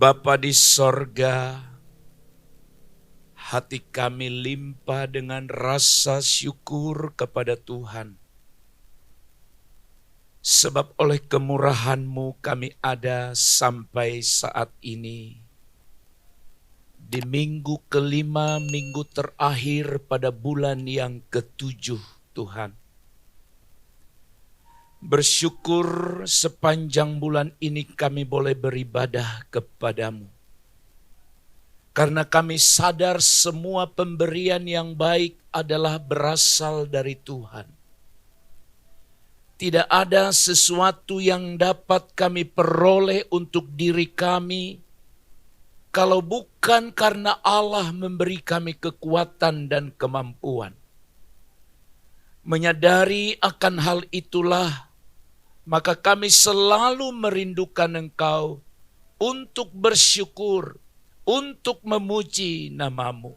Bapa di sorga, hati kami limpah dengan rasa syukur kepada Tuhan. Sebab oleh kemurahan-Mu kami ada sampai saat ini. Di minggu kelima, minggu terakhir pada bulan yang ketujuh, Tuhan. Bersyukur sepanjang bulan ini kami boleh beribadah kepadamu. Karena kami sadar semua pemberian yang baik adalah berasal dari Tuhan. Tidak ada sesuatu yang dapat kami peroleh untuk diri kami, kalau bukan karena Allah memberi kami kekuatan dan kemampuan. Menyadari akan hal itulah, maka kami selalu merindukan Engkau untuk bersyukur, untuk memuji nama-Mu.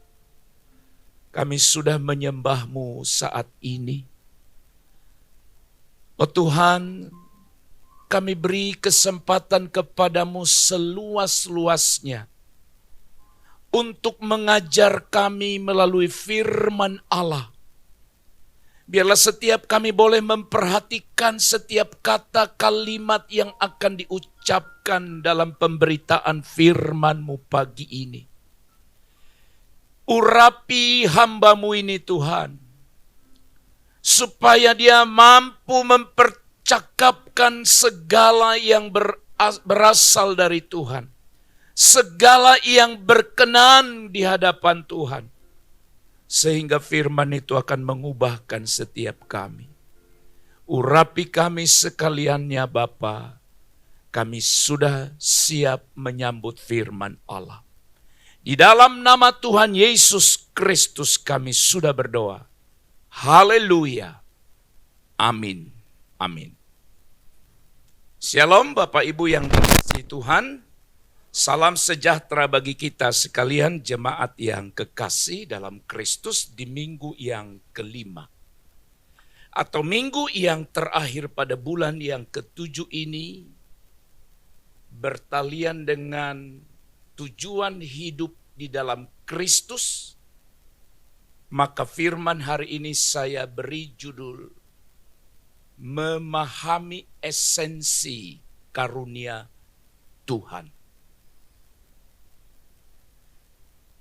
Kami sudah menyembah-Mu saat ini. Oh Tuhan, kami beri kesempatan kepadamu seluas-luasnya untuk mengajar kami melalui firman Allah. Biarlah setiap kami boleh memperhatikan setiap kata kalimat yang akan diucapkan dalam pemberitaan firman-Mu pagi ini. Urapi hamba-Mu ini Tuhan, supaya dia mampu mempercakapkan segala yang berasal dari Tuhan. Segala yang berkenan di hadapan Tuhan. Sehingga firman itu akan mengubahkan setiap kami. Urapi kami sekaliannya Bapa. Kami sudah siap menyambut firman Allah. Di dalam nama Tuhan Yesus Kristus kami sudah berdoa. Haleluya. Amin. Amin. Shalom Bapak Ibu yang dikasihi Tuhan. Salam sejahtera bagi kita sekalian jemaat yang kekasih dalam Kristus di minggu yang kelima. Atau minggu yang terakhir pada bulan yang ketujuh ini. Bertalian dengan tujuan hidup di dalam Kristus. Maka firman hari ini saya beri judul Memahami Esensi Karunia Tuhan.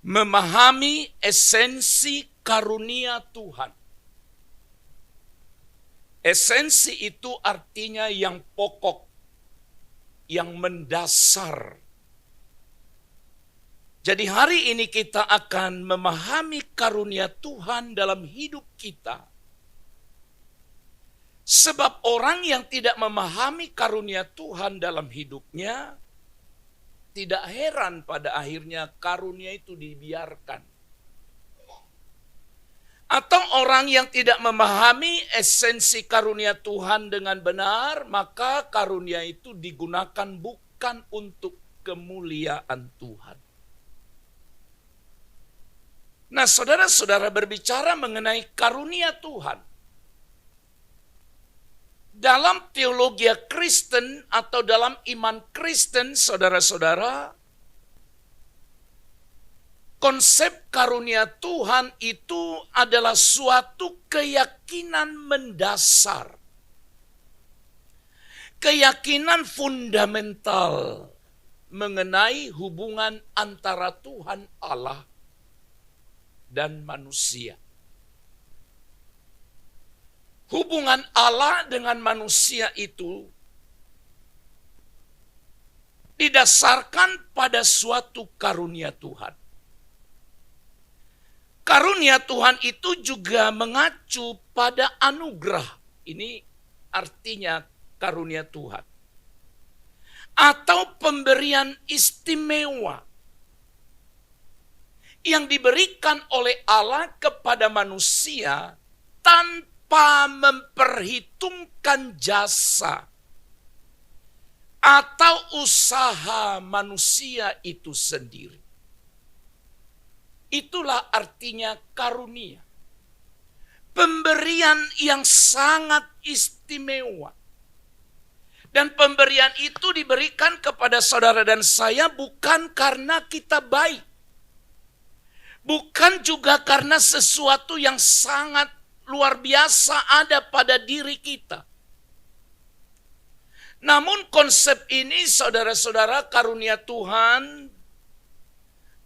Memahami esensi karunia Tuhan. Esensi itu artinya yang pokok, yang mendasar. Jadi hari ini kita akan memahami karunia Tuhan dalam hidup kita. Sebab orang yang tidak memahami karunia Tuhan dalam hidupnya, tidak heran pada akhirnya karunia itu dibiarkan. Atau orang yang tidak memahami esensi karunia Tuhan dengan benar, maka karunia itu digunakan bukan untuk kemuliaan Tuhan. Nah, saudara-saudara berbicara mengenai karunia Tuhan. Dalam teologi Kristen atau dalam iman Kristen, saudara-saudara, konsep karunia Tuhan itu adalah suatu keyakinan mendasar. Keyakinan fundamental mengenai hubungan antara Tuhan Allah dan manusia. Hubungan Allah dengan manusia itu didasarkan pada suatu karunia Tuhan. Karunia Tuhan itu juga mengacu pada anugerah. Ini artinya karunia Tuhan. Atau pemberian istimewa yang diberikan oleh Allah kepada manusia tanpa memperhitungkan jasa atau usaha manusia itu sendiri. Itulah artinya karunia. Pemberian yang sangat istimewa. Dan pemberian itu diberikan kepada saudara dan saya bukan karena kita baik. Bukan juga karena sesuatu yang sangat luar biasa ada pada diri kita. Namun konsep ini saudara-saudara, karunia Tuhan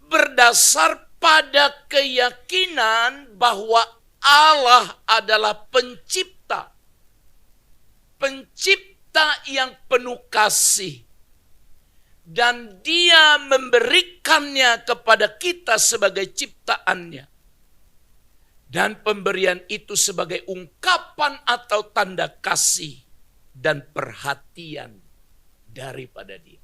berdasar pada keyakinan bahwa Allah adalah pencipta. Pencipta yang penuh kasih. Dan dia memberikannya kepada kita sebagai ciptaannya. Dan pemberian itu sebagai ungkapan atau tanda kasih dan perhatian daripada dia.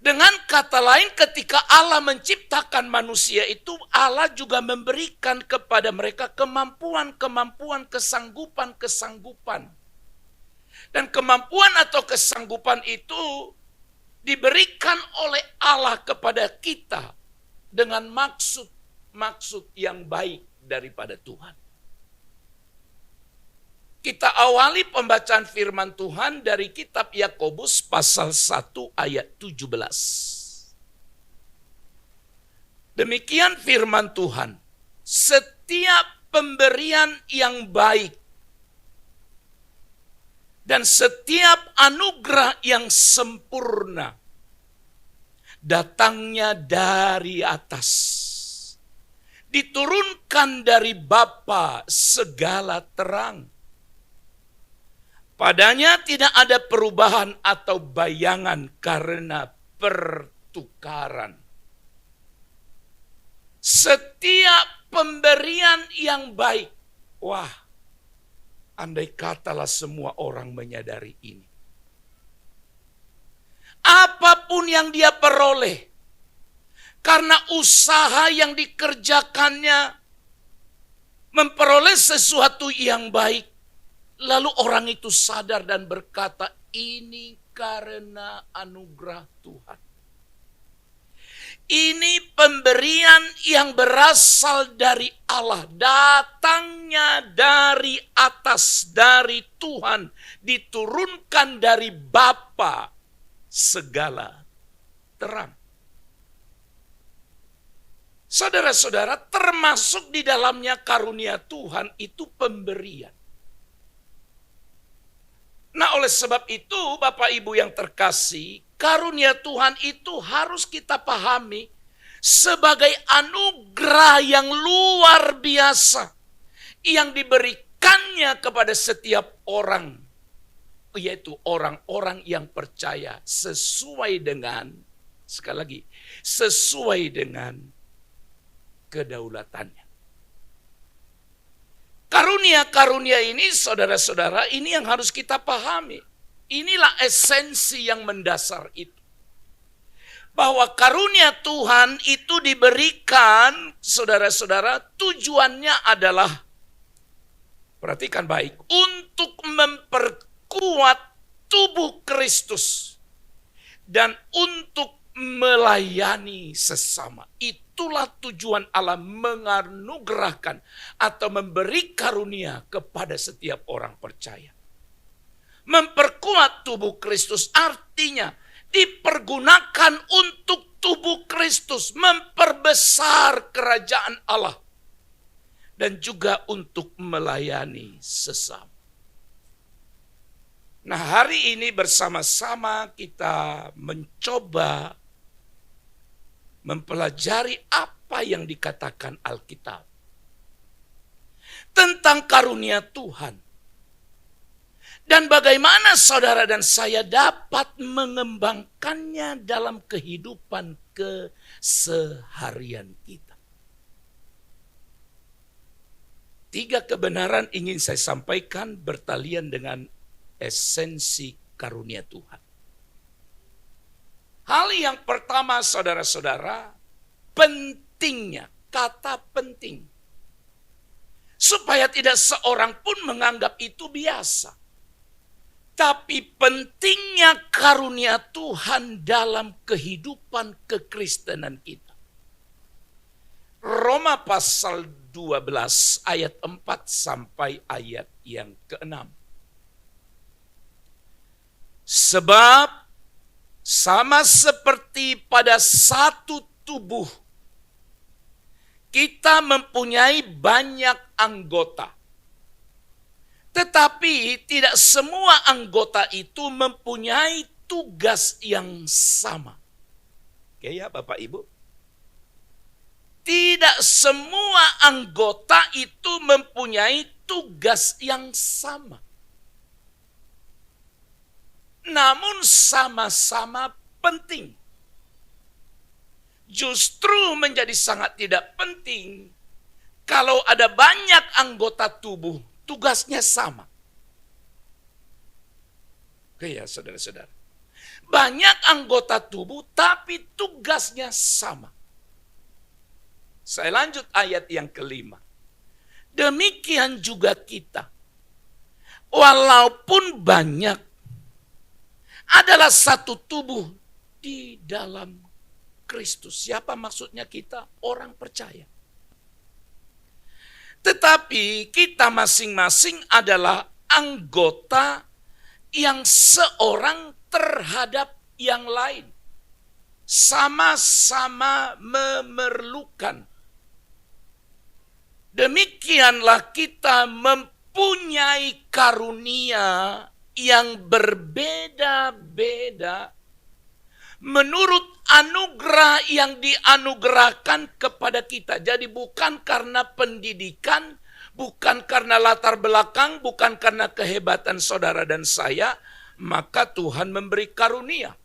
Dengan kata lain, ketika Allah menciptakan manusia itu, Allah juga memberikan kepada mereka kemampuan, kesanggupan. Dan kemampuan atau kesanggupan itu diberikan oleh Allah kepada kita dengan maksud yang baik daripada Tuhan. Kita awali pembacaan firman Tuhan dari kitab Yakobus pasal 1 ayat 17. Demikian firman Tuhan, setiap pemberian yang baik dan setiap anugerah yang sempurna datangnya dari atas, diturunkan dari Bapa segala terang. Padanya tidak ada perubahan atau bayangan karena pertukaran. Setiap pemberian yang baik. Wah, andai katalah semua orang menyadari ini. Apapun yang dia peroleh, karena usaha yang dikerjakannya, memperoleh sesuatu yang baik, lalu orang itu sadar dan berkata, ini karena anugerah Tuhan. Ini pemberian yang berasal dari Allah, datangnya dari atas, dari Tuhan, diturunkan dari Bapa segala terang. Saudara-saudara, termasuk di dalamnya karunia Tuhan itu pemberian. Nah, oleh sebab itu, Bapak Ibu yang terkasih, karunia Tuhan itu harus kita pahami sebagai anugerah yang luar biasa yang diberikannya kepada setiap orang, yaitu orang-orang yang percaya sesuai dengan, sekali lagi, sesuai dengan kedaulatannya. Karunia-karunia ini, saudara-saudara, ini yang harus kita pahami. Inilah esensi yang mendasar itu. Bahwa karunia Tuhan itu diberikan, saudara-saudara, tujuannya adalah, perhatikan baik, untuk memperkuat tubuh Kristus dan untuk melayani sesama. Itulah tujuan Allah menganugerahkan atau memberi karunia kepada setiap orang percaya. Memperkuat tubuh Kristus artinya dipergunakan untuk tubuh Kristus, memperbesar kerajaan Allah dan juga untuk melayani sesama. Nah, hari ini bersama-sama kita mencoba mempelajari apa yang dikatakan Alkitab tentang karunia Tuhan. Dan bagaimana saudara dan saya dapat mengembangkannya dalam kehidupan keseharian kita. 3 kebenaran ingin saya sampaikan bertalian dengan esensi karunia Tuhan. Hal yang pertama saudara-saudara, pentingnya, kata penting. Supaya tidak seorang pun menganggap itu biasa. Tapi pentingnya karunia Tuhan dalam kehidupan kekristenan kita. Roma pasal 12 ayat 4 sampai ayat yang ke-6. Sebab sama seperti pada satu tubuh, kita mempunyai banyak anggota. Tetapi tidak semua anggota itu mempunyai tugas yang sama. Oke ya Bapak Ibu? Tidak semua anggota itu mempunyai tugas yang sama. Namun sama-sama penting. Justru menjadi sangat tidak penting kalau ada banyak anggota tubuh, tugasnya sama. Oke ya saudara-saudara. Banyak anggota tubuh tapi tugasnya sama. Saya lanjut ayat yang kelima. Demikian juga kita. Walaupun banyak, adalah satu tubuh di dalam Kristus. Siapa maksudnya kita? Orang percaya. Tetapi kita masing-masing adalah anggota yang seorang terhadap yang lain. Sama-sama memerlukan. Demikianlah kita mempunyai karunia yang berbeda-beda menurut anugerah yang dianugerahkan kepada kita. Jadi bukan karena pendidikan, bukan karena latar belakang, bukan karena kehebatan saudara dan saya, maka Tuhan memberi karunia.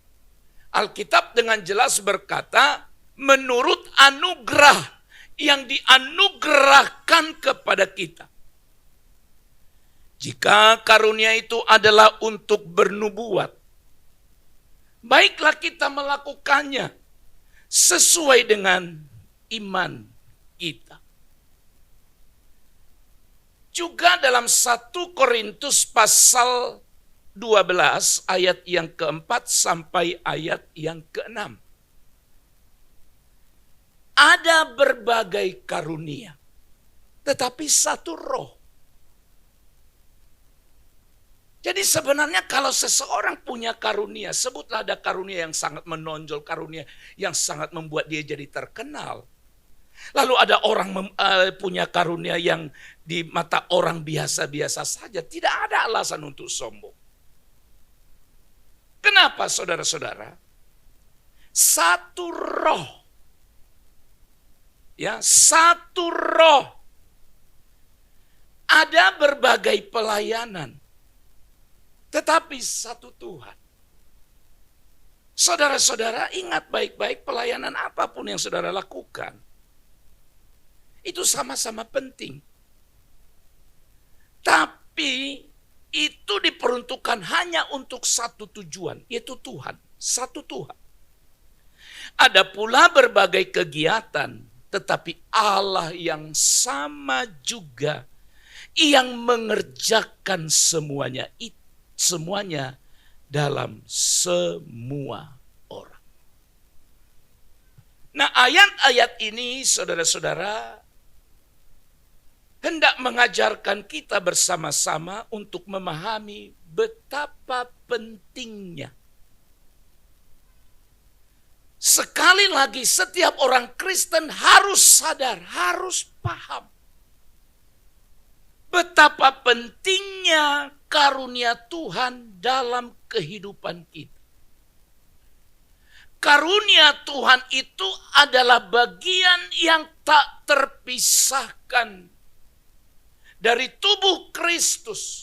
Alkitab dengan jelas berkata, menurut anugerah yang dianugerahkan kepada kita. Jika karunia itu adalah untuk bernubuat, baiklah kita melakukannya sesuai dengan iman kita. Juga dalam 1 Korintus pasal 12 ayat yang keempat sampai ayat yang keenam. Ada berbagai karunia, tetapi satu roh. Jadi sebenarnya kalau seseorang punya karunia, sebutlah ada karunia yang sangat menonjol, karunia yang sangat membuat dia jadi terkenal. Lalu ada orang punya karunia yang di mata orang biasa-biasa saja, tidak ada alasan untuk sombong. Kenapa saudara-saudara? Satu roh. Ya, satu roh. Ada berbagai pelayanan. Tetapi satu Tuhan. Saudara-saudara, ingat baik-baik pelayanan apapun yang saudara lakukan. Itu sama-sama penting. Tapi itu diperuntukkan hanya untuk satu tujuan, yaitu Tuhan. Satu Tuhan. Ada pula berbagai kegiatan, tetapi Allah yang sama juga yang mengerjakan semuanya dalam semua orang. Nah, ayat-ayat ini saudara-saudara hendak mengajarkan kita bersama-sama untuk memahami betapa pentingnya. Sekali lagi setiap orang Kristen harus sadar, harus paham betapa pentingnya karunia Tuhan dalam kehidupan kita. Karunia Tuhan itu adalah bagian yang tak terpisahkan dari tubuh Kristus.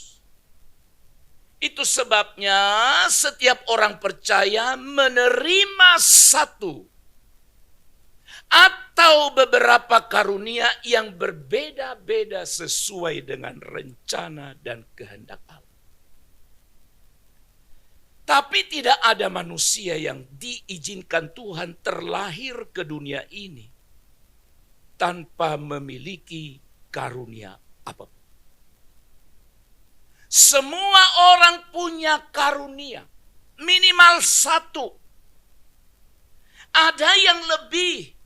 Itu sebabnya setiap orang percaya menerima satu atau beberapa karunia yang berbeda-beda sesuai dengan rencana dan kehendak Allah. Tapi tidak ada manusia yang diizinkan Tuhan terlahir ke dunia ini tanpa memiliki karunia apapun. Semua orang punya karunia, minimal satu. Ada yang lebih.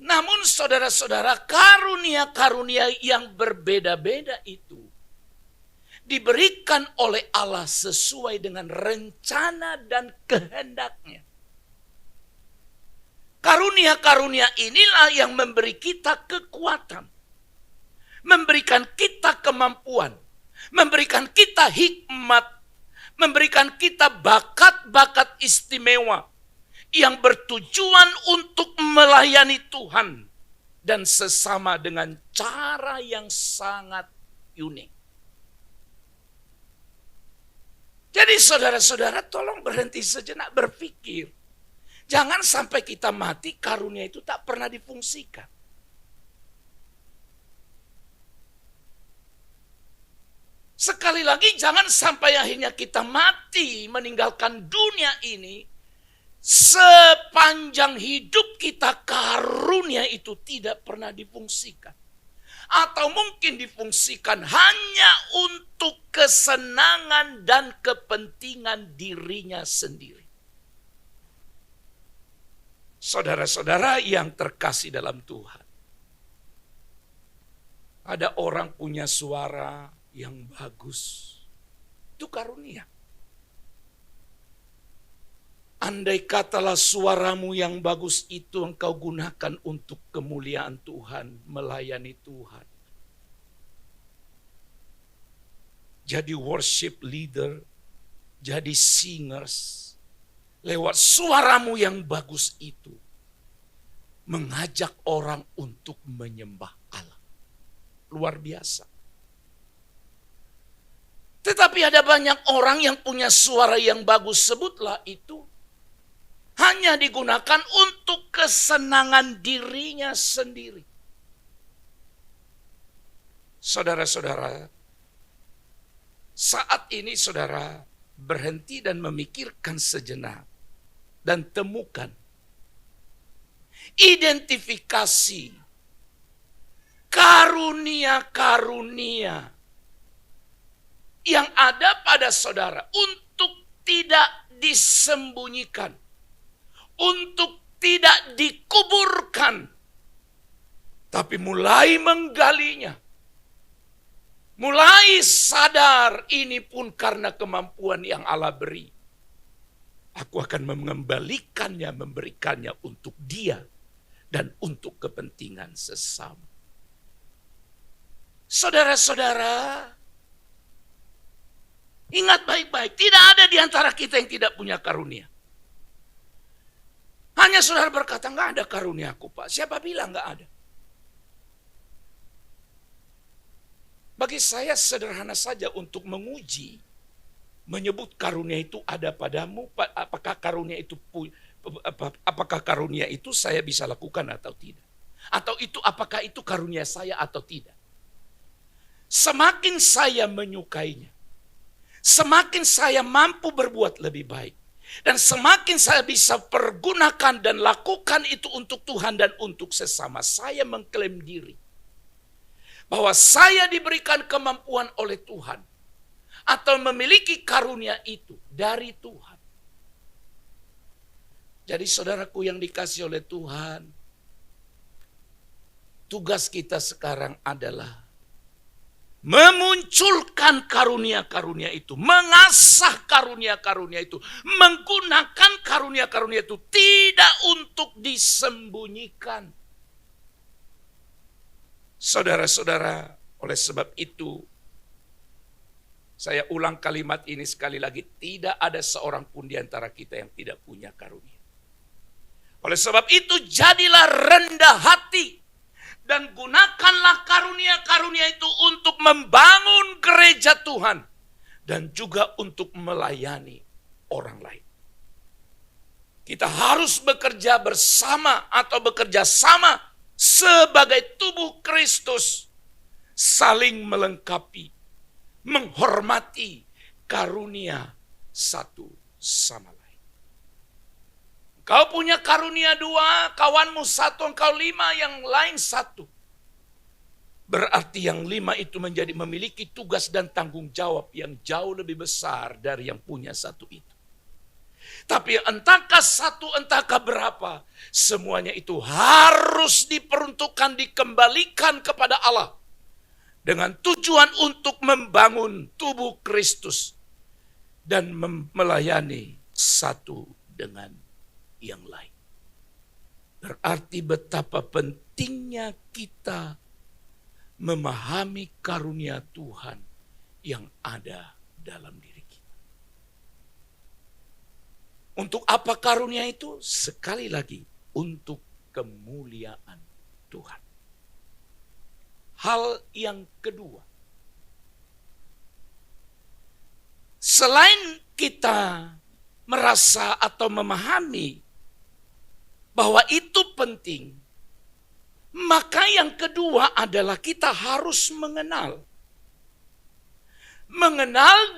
Namun saudara-saudara, karunia-karunia yang berbeda-beda itu diberikan oleh Allah sesuai dengan rencana dan kehendaknya. Karunia-karunia inilah yang memberi kita kekuatan, memberikan kita kemampuan, memberikan kita hikmat, memberikan kita bakat-bakat istimewa yang bertujuan untuk melayani Tuhan dan sesama dengan cara yang sangat unik. Jadi saudara-saudara, tolong berhenti sejenak berpikir. Jangan sampai kita mati, karunia itu tak pernah difungsikan. Sekali lagi, jangan sampai akhirnya kita mati meninggalkan dunia ini. Sepanjang hidup kita, karunia itu tidak pernah difungsikan. Atau mungkin difungsikan hanya untuk kesenangan dan kepentingan dirinya sendiri. Saudara-saudara yang terkasih dalam Tuhan. Ada orang punya suara yang bagus. Itu karunia. Andai katalah suaramu yang bagus itu engkau gunakan untuk kemuliaan Tuhan, melayani Tuhan. Jadi worship leader, jadi singers. Lewat suaramu yang bagus itu, mengajak orang untuk menyembah Allah. Luar biasa. Tetapi ada banyak orang yang punya suara yang bagus, sebutlah itu. Hanya digunakan untuk kesenangan dirinya sendiri. Saudara-saudara, saat ini saudara berhenti dan memikirkan sejenak. Dan temukan. Identifikasi. Karunia-karunia. Yang ada pada saudara. Untuk tidak disembunyikan. Untuk tidak dikuburkan. Tapi mulai menggalinya. Mulai sadar ini pun karena kemampuan yang Allah beri. Aku akan mengembalikannya, memberikannya untuk dia. Dan untuk kepentingan sesama. Saudara-saudara. Ingat baik-baik. Tidak ada di antara kita yang tidak punya karunia. Hanya saudara berkata, enggak ada karunia aku Pak. Siapa bilang enggak ada? Bagi saya sederhana saja untuk menguji. Menyebut karunia itu ada padamu. Apakah karunia itu saya bisa lakukan atau tidak? Atau apakah itu karunia saya atau tidak? Semakin saya menyukainya. Semakin saya mampu berbuat lebih baik. Dan semakin saya bisa pergunakan dan lakukan itu untuk Tuhan dan untuk sesama. Saya mengklaim diri. Bahwa saya diberikan kemampuan oleh Tuhan. Atau memiliki karunia itu dari Tuhan. Jadi saudaraku yang dikasih oleh Tuhan. Tugas kita sekarang adalah memunculkan karunia-karunia itu. Mengasah karunia-karunia itu. Menggunakan karunia-karunia itu. Tidak untuk disembunyikan. Saudara-saudara, oleh sebab itu. Saya ulang kalimat ini sekali lagi. Tidak ada seorang pun di antara kita yang tidak punya karunia. Oleh sebab itu jadilah rendah hati. Dan gunakanlah karunia-karunia itu untuk membangun gereja Tuhan. Dan juga untuk melayani orang lain. Kita harus bekerja bersama atau bekerja sama sebagai tubuh Kristus. Saling melengkapi. Menghormati karunia satu sama lain. Kau punya karunia 2, kawanmu 1, engkau 5, yang lain 1. Berarti yang 5 itu memiliki tugas dan tanggung jawab yang jauh lebih besar dari yang punya 1 itu. Tapi entahkah 1, entahkah berapa, semuanya itu harus diperuntukkan, dikembalikan kepada Allah. dengan tujuan untuk membangun tubuh Kristus dan melayani satu dengan yang lain. Berarti betapa pentingnya kita memahami karunia Tuhan yang ada dalam diri kita. Untuk apa karunia itu? Sekali lagi, untuk kemuliaan Tuhan. Hal yang kedua, selain kita merasa atau memahami bahwa itu penting, maka yang kedua adalah kita harus mengenal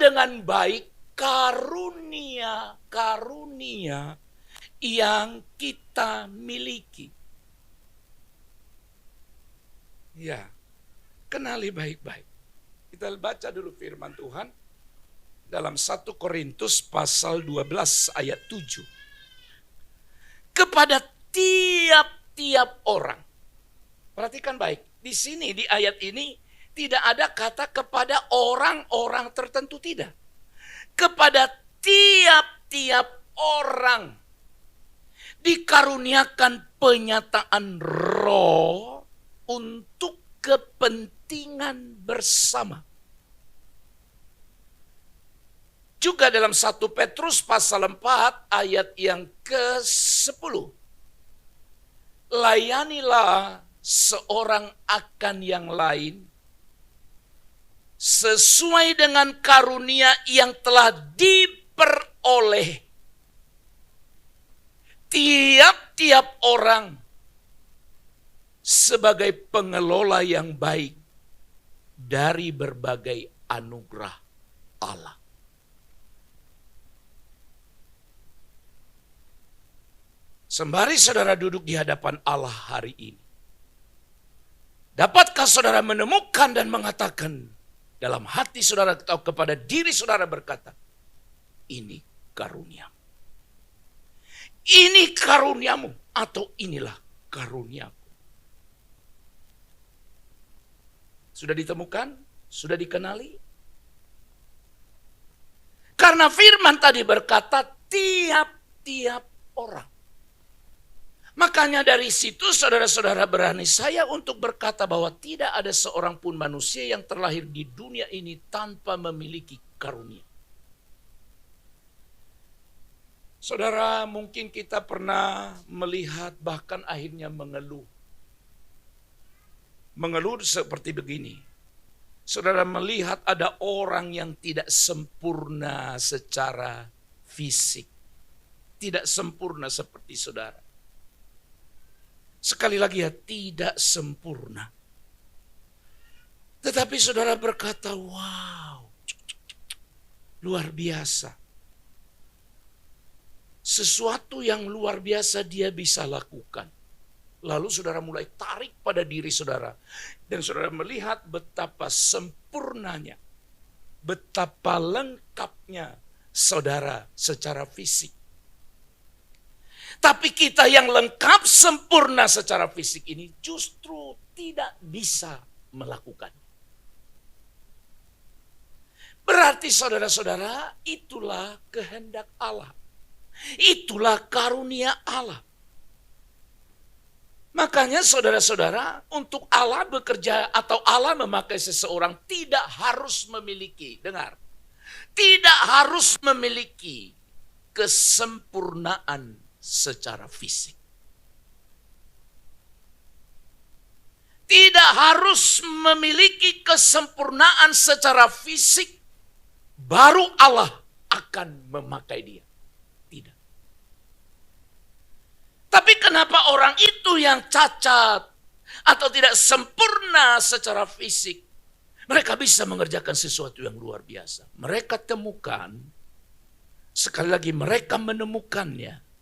dengan baik karunia yang kita miliki. Ya, kenali baik-baik. Kita baca dulu firman Tuhan dalam 1 Korintus pasal 12 ayat 7. Kepada tiap-tiap orang. Perhatikan baik, di sini di ayat ini tidak ada kata kepada orang-orang tertentu, tidak. Kepada tiap-tiap orang dikaruniakan penyataan roh untuk kepentingan bersama. Juga dalam 1 Petrus pasal 4 ayat yang ke-10. Layanilah seorang akan yang lain sesuai dengan karunia yang telah diperoleh. Tiap-tiap orang sebagai pengelola yang baik dari berbagai anugerah Allah. Sembari saudara duduk di hadapan Allah hari ini, dapatkah saudara menemukan dan mengatakan dalam hati saudara atau kepada diri saudara berkata, ini karuniamu. Ini karuniamu atau inilah karuniaku. Sudah ditemukan? Sudah dikenali? Karena firman tadi berkata tiap-tiap orang. Makanya dari situ saudara-saudara berani saya untuk berkata bahwa tidak ada seorang pun manusia yang terlahir di dunia ini tanpa memiliki karunia. Saudara, mungkin kita pernah melihat bahkan akhirnya mengeluh. Mengeluh seperti begini. Saudara melihat ada orang yang tidak sempurna secara fisik. Tidak sempurna seperti saudara. Sekali lagi ya, tidak sempurna. Tetapi saudara berkata, wow, luar biasa. Sesuatu yang luar biasa dia bisa lakukan. Lalu saudara mulai tarik pada diri saudara. Dan saudara melihat betapa sempurnanya, betapa lengkapnya saudara secara fisik. Tapi kita yang lengkap sempurna secara fisik ini justru tidak bisa melakukan. Berarti saudara-saudara, itulah kehendak Allah. Itulah karunia Allah. Makanya saudara-saudara, untuk Allah bekerja atau Allah memakai seseorang tidak harus memiliki, dengar, tidak harus memiliki kesempurnaan secara fisik. Tidak harus memiliki kesempurnaan secara fisik, baru Allah akan memakai dia. Tidak. Tapi kenapa orang itu yang cacat atau tidak sempurna secara fisik, mereka bisa mengerjakan sesuatu yang luar biasa. Mereka temukan, sekali lagi mereka menemukannya.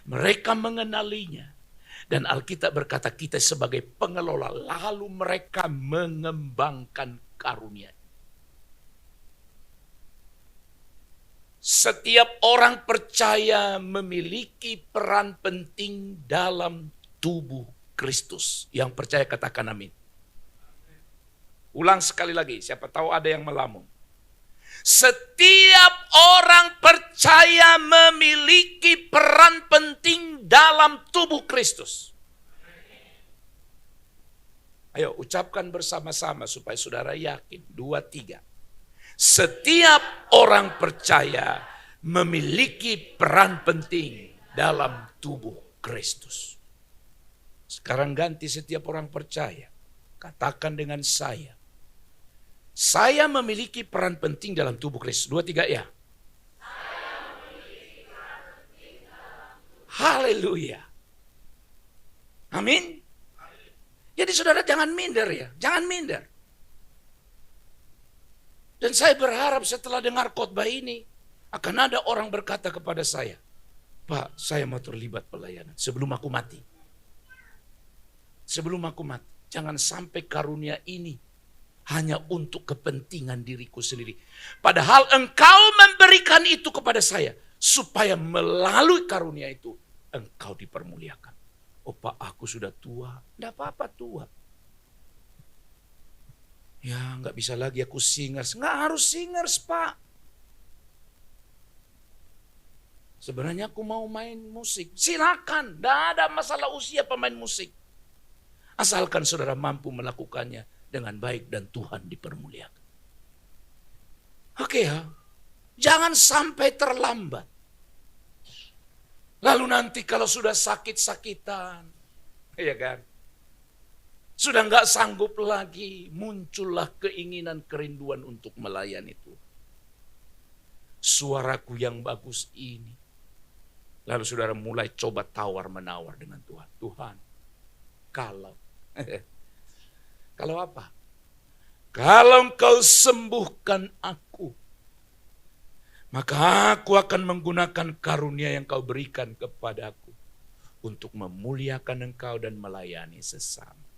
Mereka mengenalinya. Dan Alkitab berkata kita sebagai pengelola. Lalu mereka mengembangkan karunia. Setiap orang percaya memiliki peran penting dalam tubuh Kristus. Yang percaya katakan amin. Ulang sekali lagi, siapa tahu ada yang melamun. Setiap orang percaya memiliki peran penting dalam tubuh Kristus. Ayo ucapkan bersama-sama supaya saudara yakin. 2, 3. Setiap orang percaya memiliki peran penting dalam tubuh Kristus. Sekarang ganti setiap orang percaya. Katakan dengan saya. Saya memiliki peran penting dalam tubuh Kristus. 2, 3 ya. Haleluya. Amin. Jadi saudara jangan minder ya. Jangan minder. Dan saya berharap setelah dengar khotbah ini. Akan ada orang berkata kepada saya. Pak, saya mau terlibat pelayanan sebelum aku mati. Sebelum aku mati. Jangan sampai karunia ini hanya untuk kepentingan diriku sendiri. Padahal engkau memberikan itu kepada saya. Supaya melalui karunia itu engkau dipermuliakan. Oh Pak, aku sudah tua. Tidak apa-apa tua. Ya nggak bisa lagi aku singers. Nggak harus singers Pak. Sebenarnya aku mau main musik. Silakan. Tidak ada masalah usia pemain musik. Asalkan saudara mampu melakukannya dengan baik dan Tuhan dipermuliakan. Oke ya. Jangan sampai terlambat. Lalu nanti kalau sudah sakit-sakitan. Iya kan. Sudah nggak sanggup lagi. Muncullah keinginan kerinduan untuk melayani Tuhan. Suaraku yang bagus ini. Lalu saudara mulai coba tawar-menawar dengan Tuhan. Tuhan, kalau apa? Kalau engkau sembuhkan aku, maka aku akan menggunakan karunia yang kau berikan kepadaku untuk memuliakan engkau dan melayani sesama.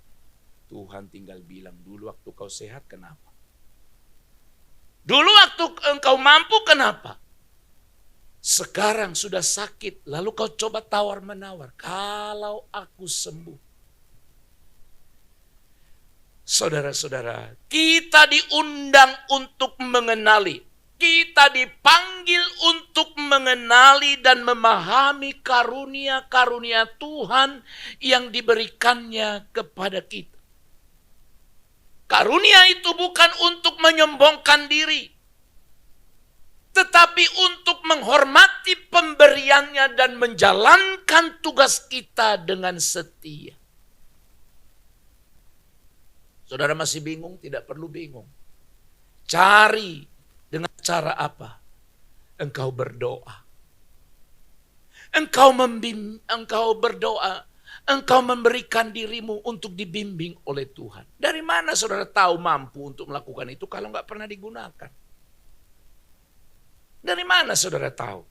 Tuhan tinggal bilang dulu waktu kau sehat kenapa? Dulu waktu engkau mampu kenapa? Sekarang sudah sakit lalu kau coba tawar-menawar. Kalau aku sembuh. Saudara-saudara, kita diundang untuk mengenali. Kita dipanggil untuk mengenali dan memahami karunia-karunia Tuhan yang diberikannya kepada kita. Karunia itu bukan untuk menyombongkan diri, tetapi untuk menghormati pemberiannya dan menjalankan tugas kita dengan setia. Saudara masih bingung? Tidak perlu bingung. Cari dengan cara apa? Engkau berdoa. Engkau berdoa. Engkau memberikan dirimu untuk dibimbing oleh Tuhan. Dari mana saudara tahu mampu untuk melakukan itu kalau nggak pernah digunakan? Dari mana saudara tahu?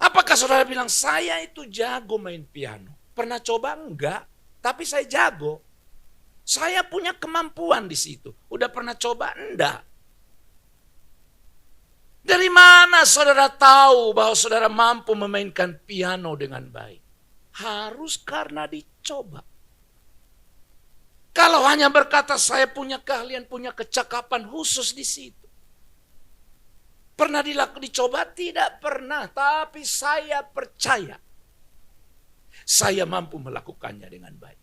Apakah saudara bilang, saya itu jago main piano? Pernah coba? Enggak. Tapi saya jago. Saya punya kemampuan di situ. Udah pernah coba? Enggak. Dari mana saudara tahu bahwa saudara mampu memainkan piano dengan baik? Harus karena dicoba. Kalau hanya berkata saya punya keahlian, punya kecakapan khusus di situ. Pernah dicoba? Tidak pernah. Tapi saya percaya. Saya mampu melakukannya dengan baik.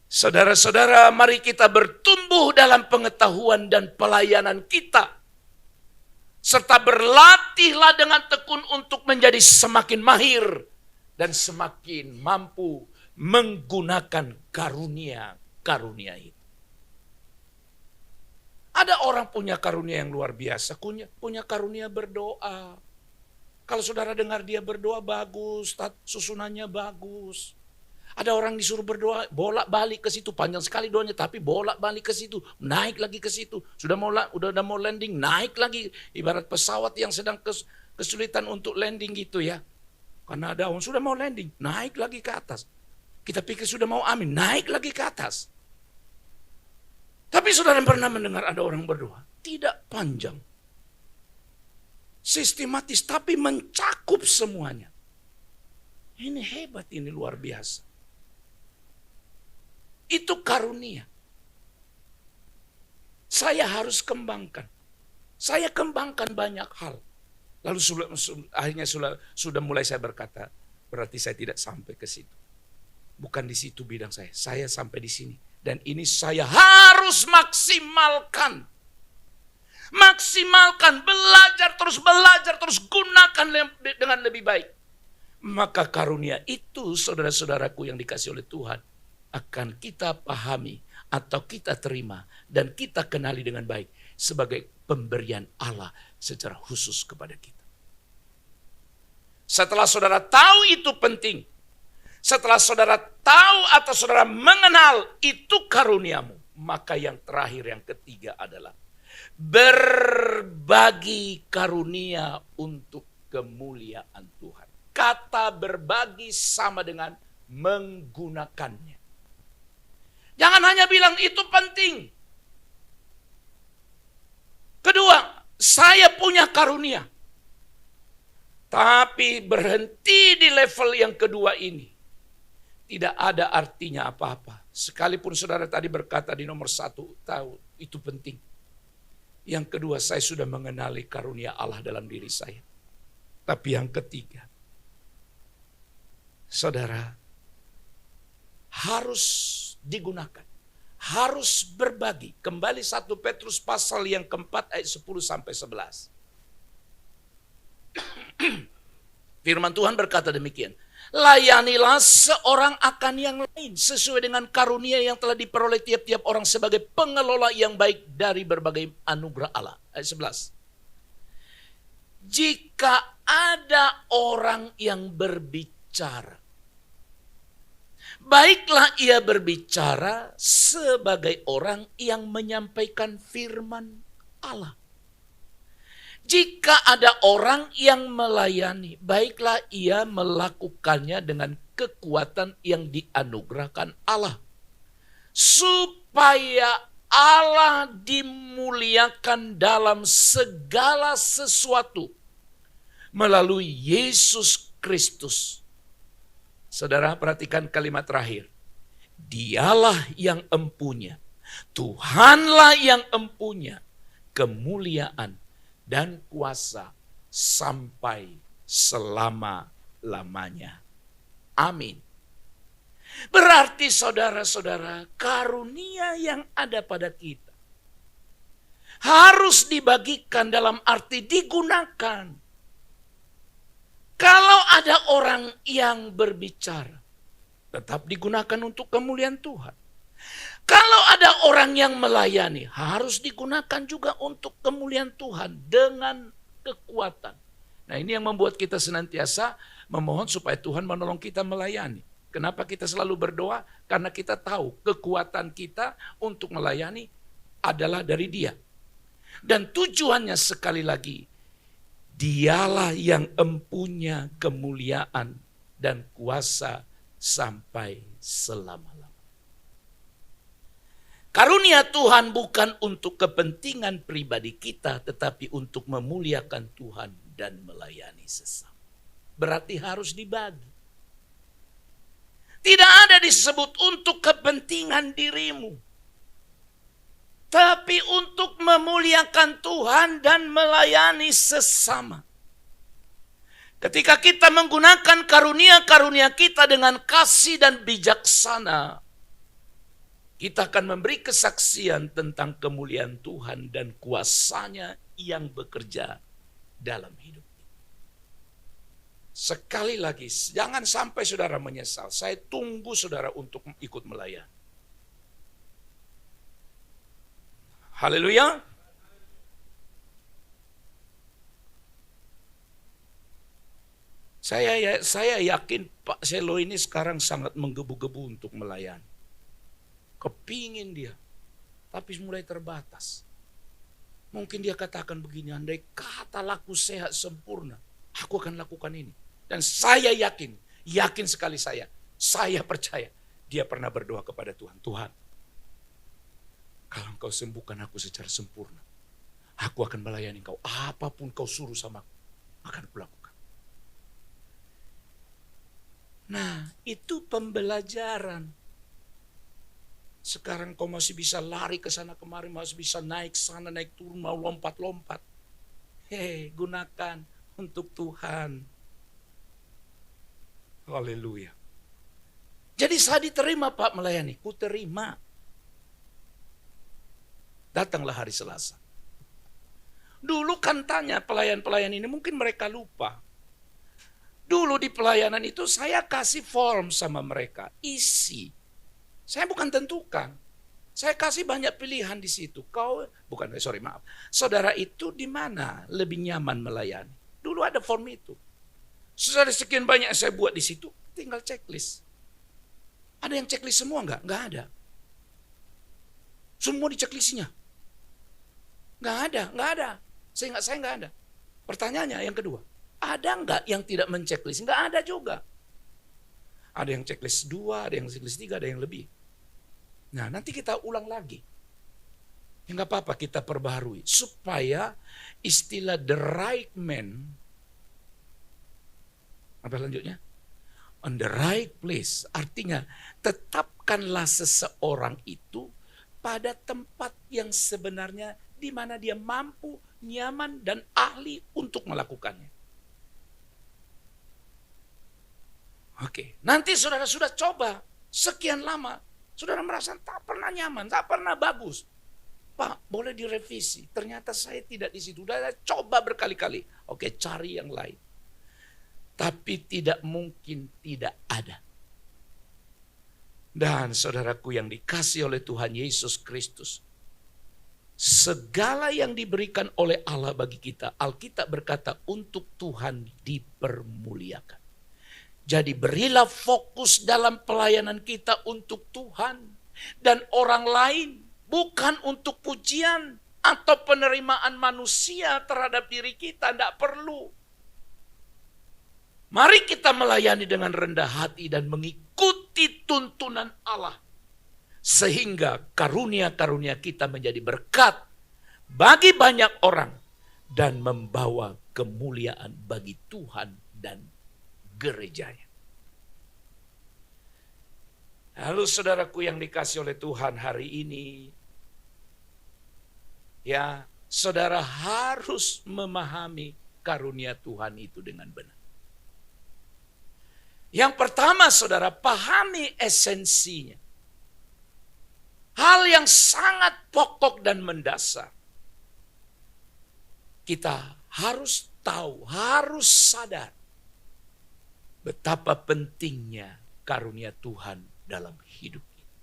Saudara-saudara, mari kita bertumbuh dalam pengetahuan dan pelayanan kita. Serta berlatihlah dengan tekun untuk menjadi semakin mahir dan semakin mampu menggunakan karunia-karunia itu. Ada orang punya karunia yang luar biasa, punya karunia berdoa. Kalau saudara dengar dia berdoa bagus, susunannya bagus. Ada orang disuruh berdoa, bolak-balik ke situ, panjang sekali doanya, tapi bolak-balik ke situ, naik lagi ke situ. Udah mau landing, naik lagi. Ibarat pesawat yang sedang kesulitan untuk landing gitu ya. Karena ada orang sudah mau landing, naik lagi ke atas. Kita pikir sudah mau amin, naik lagi ke atas. Tapi saudara pernah mendengar ada orang berdoa? Tidak panjang. Sistematis, tapi mencakup semuanya. Ini hebat, ini luar biasa. Itu karunia. Saya harus kembangkan. Saya kembangkan banyak hal. Lalu akhirnya sudah mulai saya berkata, berarti saya tidak sampai ke situ. Bukan di situ bidang saya. Saya sampai di sini. Dan ini saya harus maksimalkan. Maksimalkan, belajar terus gunakan dengan lebih baik. Maka karunia itu saudara-saudaraku yang dikasih oleh Tuhan akan kita pahami atau kita terima dan kita kenali dengan baik sebagai pemberian Allah secara khusus kepada kita. Setelah saudara tahu itu penting, setelah saudara tahu atau saudara mengenal itu karuniamu, maka yang terakhir, yang ketiga adalah berbagi karunia untuk kemuliaan Tuhan. Kata berbagi sama dengan menggunakannya. Jangan hanya bilang itu penting. Kedua, saya punya karunia. Tapi berhenti di level yang kedua ini. Tidak ada artinya apa-apa. Sekalipun saudara tadi berkata di nomor 1, tahu itu penting. Yang kedua, saya sudah mengenali karunia Allah dalam diri saya. Tapi yang ketiga, saudara, harus digunakan. Harus berbagi. Kembali 1 Petrus pasal yang keempat ayat 10-11. Firman Tuhan berkata demikian. Layanilah seorang akan yang lain sesuai dengan karunia yang telah diperoleh tiap-tiap orang sebagai pengelola yang baik dari berbagai anugerah Allah. Ayat 11. Jika ada orang yang berbicara, baiklah ia berbicara sebagai orang yang menyampaikan firman Allah. Jika ada orang yang melayani, baiklah ia melakukannya dengan kekuatan yang dianugerahkan Allah. Supaya Allah dimuliakan dalam segala sesuatu melalui Yesus Kristus. Saudara, perhatikan kalimat terakhir. Dialah yang empunya, Tuhanlah yang empunya kemuliaan dan kuasa sampai selama-lamanya. Amin. Berarti saudara-saudara, karunia yang ada pada kita harus dibagikan dalam arti digunakan. Kalau ada orang yang berbicara, tetap digunakan untuk kemuliaan Tuhan. Kalau ada orang yang melayani, harus digunakan juga untuk kemuliaan Tuhan dengan kekuatan. Nah, ini yang membuat kita senantiasa memohon supaya Tuhan menolong kita melayani. Kenapa kita selalu berdoa? Karena kita tahu kekuatan kita untuk melayani adalah dari Dia. Dan tujuannya sekali lagi, Dialah yang empunya kemuliaan dan kuasa sampai selama-lamanya. Karunia Tuhan bukan untuk kepentingan pribadi kita, tetapi untuk memuliakan Tuhan dan melayani sesama. Berarti harus dibagi. Tidak ada disebut untuk kepentingan dirimu, tapi untuk memuliakan Tuhan dan melayani sesama. Ketika kita menggunakan karunia-karunia kita dengan kasih dan bijaksana, kita akan memberi kesaksian tentang kemuliaan Tuhan dan kuasa-Nya yang bekerja dalam hidup kita. Sekali lagi, jangan sampai saudara menyesal. Saya tunggu saudara untuk ikut melayani. Haleluya. Saya yakin Pak Selo ini sekarang sangat menggebu-gebu untuk melayani. Kepingin dia, tapi mulai terbatas. Mungkin dia katakan begini, andai kata laku sehat sempurna, aku akan lakukan ini. Dan saya yakin sekali saya percaya, dia pernah berdoa kepada Tuhan. Tuhan, kalau Engkau sembuhkan aku secara sempurna, aku akan melayani Engkau. Apapun Kau suruh sama aku, akan kulakukan. Nah, itu pembelajaran. Sekarang kau masih bisa lari ke sana kemari, masih bisa naik sana, naik turun, mau lompat-lompat. Gunakan untuk Tuhan. Haleluya. Jadi saya diterima Pak melayani, ku terima. Datanglah hari Selasa. Dulu kan tanya pelayan-pelayan ini, mungkin mereka lupa. Dulu di pelayanan itu saya kasih form sama mereka, isi. Saya bukan tentukan. Saya kasih banyak pilihan di situ. Saudara itu di mana lebih nyaman melayani? Dulu ada form itu. Sudah sekian banyak yang saya buat di situ, tinggal checklist. Ada yang checklist semua enggak? Enggak ada. Semua di checklistnya. Enggak ada. Saya enggak ada. Pertanyaannya yang kedua, ada enggak yang tidak menceklis? Enggak ada juga. Ada yang checklist 2, ada yang checklist 3, ada yang lebih. Nah, nanti kita ulang lagi. Ya enggak apa-apa, kita perbaharui. Supaya istilah the right man, apa lanjutnya? On the right place. Artinya, tetapkanlah seseorang itu pada tempat yang sebenarnya di mana dia mampu, nyaman, dan ahli untuk melakukannya. Oke, nanti saudara sudah coba sekian lama, saudara merasa tak pernah nyaman, tak pernah bagus. Pak, boleh direvisi. Ternyata saya tidak di situ. Sudah coba berkali-kali. Oke, cari yang lain. Tapi tidak mungkin tidak ada. Dan saudaraku yang dikasih oleh Tuhan Yesus Kristus, segala yang diberikan oleh Allah bagi kita, Alkitab berkata untuk Tuhan dipermuliakan. Jadi berilah fokus dalam pelayanan kita untuk Tuhan dan orang lain, bukan untuk pujian atau penerimaan manusia terhadap diri kita, tidak perlu. Mari kita melayani dengan rendah hati dan mengikuti tuntunan Allah. Sehingga karunia-karunia kita menjadi berkat bagi banyak orang dan membawa kemuliaan bagi Tuhan dan gerejanya. Lalu saudaraku yang dikasih oleh Tuhan hari ini, ya, saudara harus memahami karunia Tuhan itu dengan benar. Yang pertama, saudara, pahami esensinya. Hal yang sangat pokok dan mendasar. Kita harus tahu, harus sadar betapa pentingnya karunia Tuhan dalam hidup kita.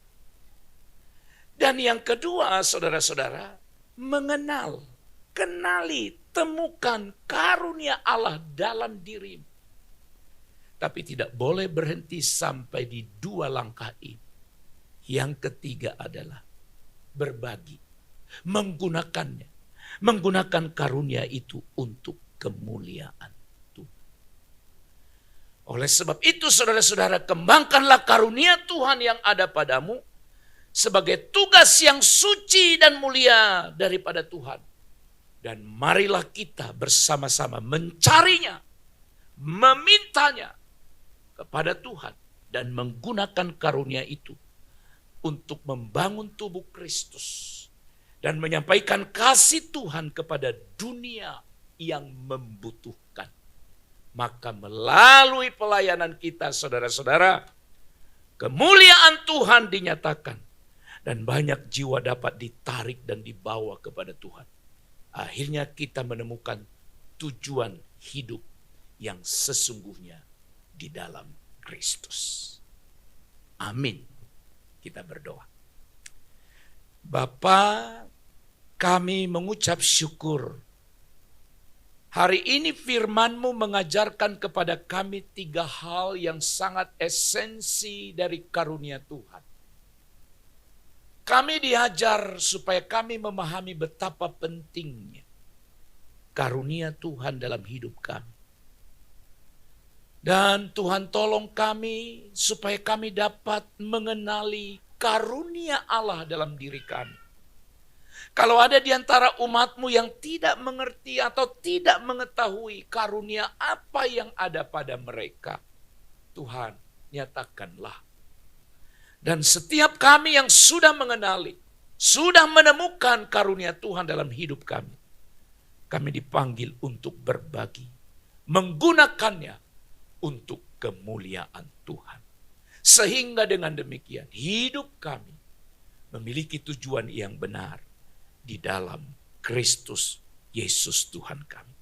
Dan yang kedua, saudara-saudara, mengenal, kenali, temukan karunia Allah dalam dirimu. Tapi tidak boleh berhenti sampai di 2 langkah ini. Yang ketiga adalah berbagi, menggunakannya, menggunakan karunia itu untuk kemuliaan Tuhan. Oleh sebab itu saudara-saudara, kembangkanlah karunia Tuhan yang ada padamu sebagai tugas yang suci dan mulia daripada Tuhan. Dan marilah kita bersama-sama mencarinya, memintanya kepada Tuhan dan menggunakan karunia itu untuk membangun tubuh Kristus dan menyampaikan kasih Tuhan kepada dunia yang membutuhkan. Maka melalui pelayanan kita, saudara-saudara, kemuliaan Tuhan dinyatakan dan banyak jiwa dapat ditarik dan dibawa kepada Tuhan. Akhirnya kita menemukan tujuan hidup yang sesungguhnya di dalam Kristus. Amin. Kita berdoa. Bapa, kami mengucap syukur. Hari ini firman-Mu mengajarkan kepada kami 3 hal yang sangat esensi dari karunia Tuhan. Kami diajar supaya kami memahami betapa pentingnya karunia Tuhan dalam hidup kami. Dan Tuhan tolong kami supaya kami dapat mengenali karunia Allah dalam diri kami. Kalau ada di antara umat-Mu yang tidak mengerti atau tidak mengetahui karunia apa yang ada pada mereka, Tuhan nyatakanlah. Dan setiap kami yang sudah mengenali, sudah menemukan karunia Tuhan dalam hidup kami, kami dipanggil untuk berbagi, menggunakannya untuk kemuliaan Tuhan. Sehingga dengan demikian hidup kami memiliki tujuan yang benar di dalam Kristus Yesus Tuhan kami.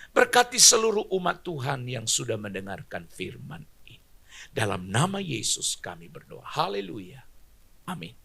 Berkati seluruh umat Tuhan yang sudah mendengarkan firman ini. Dalam nama Yesus kami berdoa. Haleluya. Amin.